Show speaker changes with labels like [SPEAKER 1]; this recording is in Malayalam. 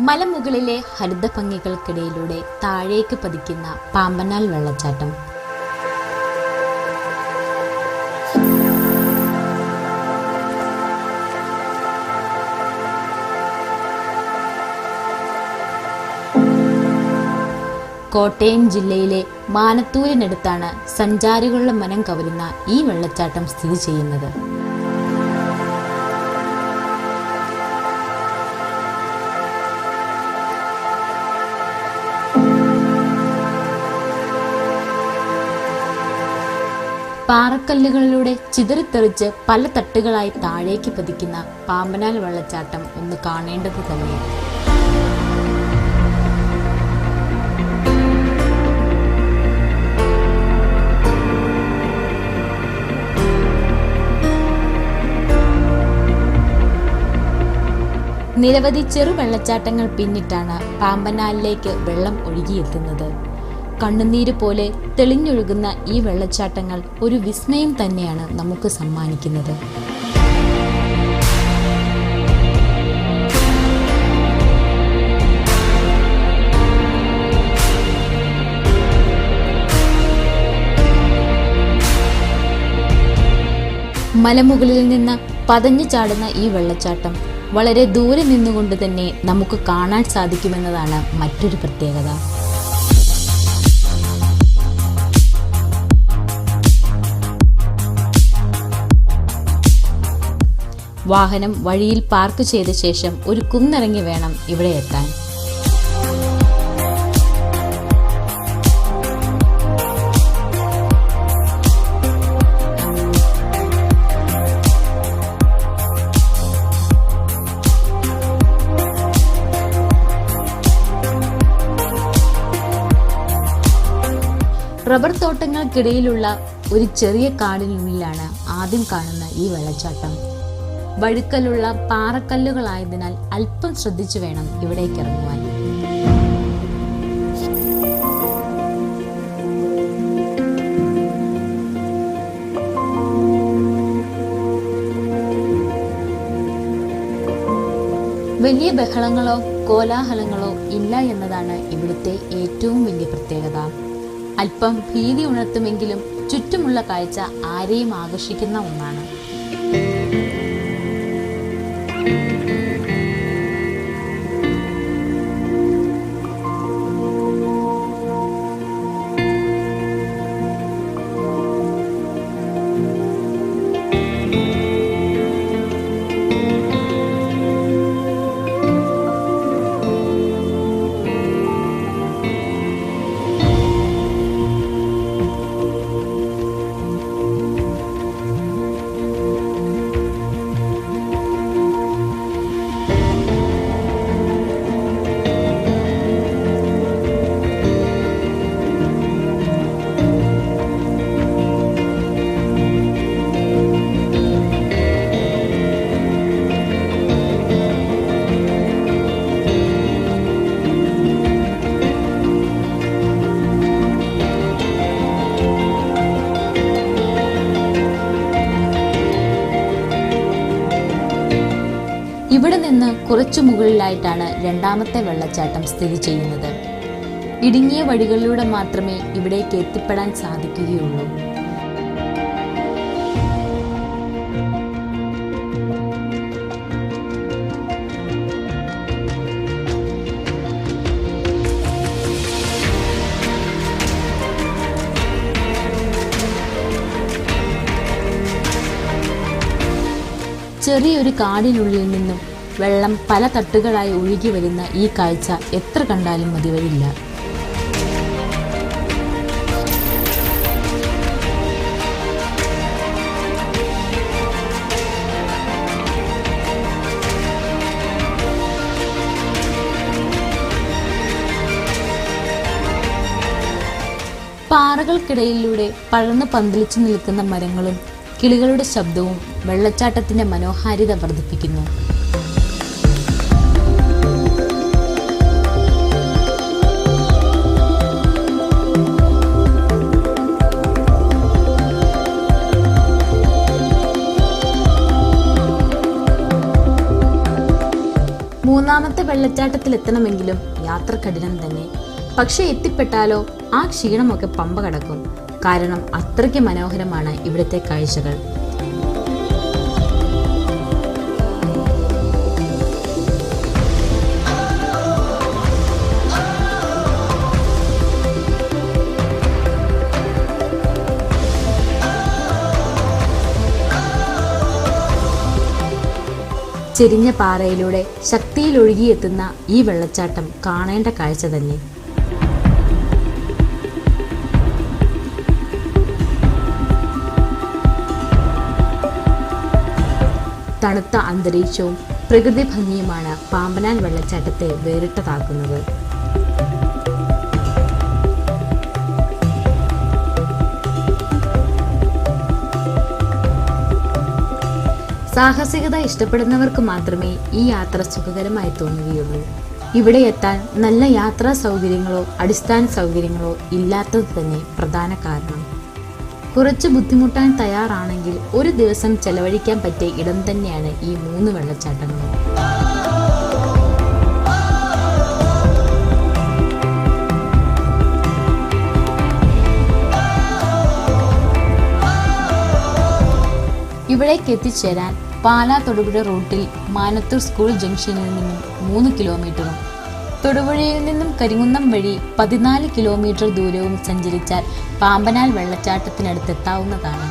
[SPEAKER 1] മലമുകളിലെ ഹരിതഭംഗികൾക്കിടയിലൂടെ താഴേക്ക് പതിക്കുന്ന പാമ്പനാൽ വെള്ളച്ചാട്ടം. കോട്ടയം ജില്ലയിലെ മാനത്തൂരിനടുത്താണ് സഞ്ചാരികളുടെ മനം കവരുന്ന ഈ വെള്ളച്ചാട്ടം സ്ഥിതി ചെയ്യുന്നത്. പാറക്കല്ലുകളിലൂടെ ചിതറിത്തെറിച്ച് പല തട്ടുകളായി താഴേക്ക് പതിക്കുന്ന പാമ്പനാൽ വെള്ളച്ചാട്ടം ഒന്ന് കാണേണ്ടത് തന്നെ. നിരവധി ചെറു വെള്ളച്ചാട്ടങ്ങൾ പിന്നിട്ടാണ് പാമ്പനാലിലേക്ക് വെള്ളം ഒഴുകിയെത്തുന്നത്. കണ്ണുനീര് പോലെ തെളിഞ്ഞൊഴുകുന്ന ഈ വെള്ളച്ചാട്ടങ്ങൾ ഒരു വിസ്മയം തന്നെയാണ് നമുക്ക് സമ്മാനിക്കുന്നത്. മലമുകളിൽ നിന്ന് പതഞ്ഞു ചാടുന്ന ഈ വെള്ളച്ചാട്ടം വളരെ ദൂരെ നിന്നുകൊണ്ട് തന്നെ നമുക്ക് കാണാൻ സാധിക്കുമെന്നതാണ് മറ്റൊരു പ്രത്യേകത. വാഹനം വഴിയിൽ പാർക്ക് ചെയ്ത ശേഷം ഒരു കുന്നിറങ്ങി വേണം ഇവിടെ എത്താൻ. റബ്ബർ തോട്ടങ്ങൾക്കിടയിലുള്ള ഒരു ചെറിയ കാടിനുള്ളിലാണ് ആദ്യം കാണുന്ന ഈ വെള്ളച്ചാട്ടം. വഴുക്കലുള്ള പാറക്കല്ലുകളായതിനാൽ അല്പം ശ്രദ്ധിച്ചു വേണം ഇവിടേക്ക് ഇറങ്ങുവാൻ. വലിയ ബഹളങ്ങളോ കോലാഹലങ്ങളോ ഇല്ല എന്നതാണ് ഇവിടുത്തെ ഏറ്റവും വലിയ പ്രത്യേകത. അല്പം ഭീതി ഉണർത്തുമെങ്കിലും ചുറ്റുമുള്ള കാഴ്ച ആരെയും ആകർഷിക്കുന്ന ഒന്നാണ്. ഇവിടെ നിന്ന് കുറച്ചു മുകളിലായിട്ടാണ് രണ്ടാമത്തെ വെള്ളച്ചാട്ടം സ്ഥിതി ചെയ്യുന്നത്. ഇടുങ്ങിയ വഴികളിലൂടെ മാത്രമേ ഇവിടേക്ക് എത്തിപ്പെടാൻ സാധിക്കുകയുള്ളൂ. ചെറിയൊരു കാടിനുള്ളിൽ നിന്നും വെള്ളം പല തട്ടുകളായി ഒഴുകി വരുന്ന ഈ കാഴ്ച എത്ര കണ്ടാലും മതിവരില്ല. പാറകൾക്കിടയിലൂടെ പഴന്നു പന്തലിച്ചു നിൽക്കുന്ന മരങ്ങളും കിളികളുടെ ശബ്ദവും വെള്ളച്ചാട്ടത്തിന്റെ മനോഹാരിത വർദ്ധിപ്പിക്കുന്നു. മൂന്നാമത്തെ വെള്ളച്ചാട്ടത്തിലെത്തണമെങ്കിലും യാത്ര കഠിനം തന്നെ. പക്ഷെ എത്തിപ്പെട്ടാലോ ആ ക്ഷീണമൊക്കെ പമ്പ കടക്കും. കാരണം അത്രയ്ക്ക് മനോഹരമാണ് ഇവിടുത്തെ കാഴ്ചകൾ. ചെരിഞ്ഞ പാറയിലൂടെ ശക്തിയിൽ ഒഴുകിയെത്തുന്ന ഈ വെള്ളച്ചാട്ടം കാണേണ്ട കാഴ്ച തന്നെ. തണുത്ത അന്തരീക്ഷവും പ്രകൃതി ഭംഗിയുമാണ് പാമ്പനാൽ വെള്ളച്ചാട്ടത്തെ വേറിട്ടതാക്കുന്നത്. സാഹസികത ഇഷ്ടപ്പെടുന്നവർക്ക് മാത്രമേ ഈ യാത്ര സുഖകരമായി തോന്നുകയുള്ളൂ. ഇവിടെ എത്താൻ നല്ല യാത്രാ സൗകര്യങ്ങളോ അടിസ്ഥാന സൗകര്യങ്ങളോ ഇല്ലാത്തത് തന്നെ പ്രധാന കാരണം. കുറച്ച് ബുദ്ധിമുട്ടാൻ തയ്യാറാണെങ്കിൽ ഒരു ദിവസം ചെലവഴിക്കാൻ പറ്റിയ ഇടം തന്നെയാണ് ഈ 3 വെള്ളച്ചാട്ടങ്ങളും. ഇവിടേക്ക് എത്തിച്ചേരാൻ പാലാ തൊടുപുഴ റൂട്ടിൽ മാനത്തൂർ സ്കൂൾ ജംഗ്ഷനിൽ നിന്നും 3 കിലോമീറ്ററും തൊടുപുഴയിൽ നിന്നും കരിങ്കുന്നം വഴി 14 കിലോമീറ്റർ ദൂരവും സഞ്ചരിച്ചാൽ പാമ്പനാൽ വെള്ളച്ചാട്ടത്തിനടുത്തെത്താവുന്നതാണ്.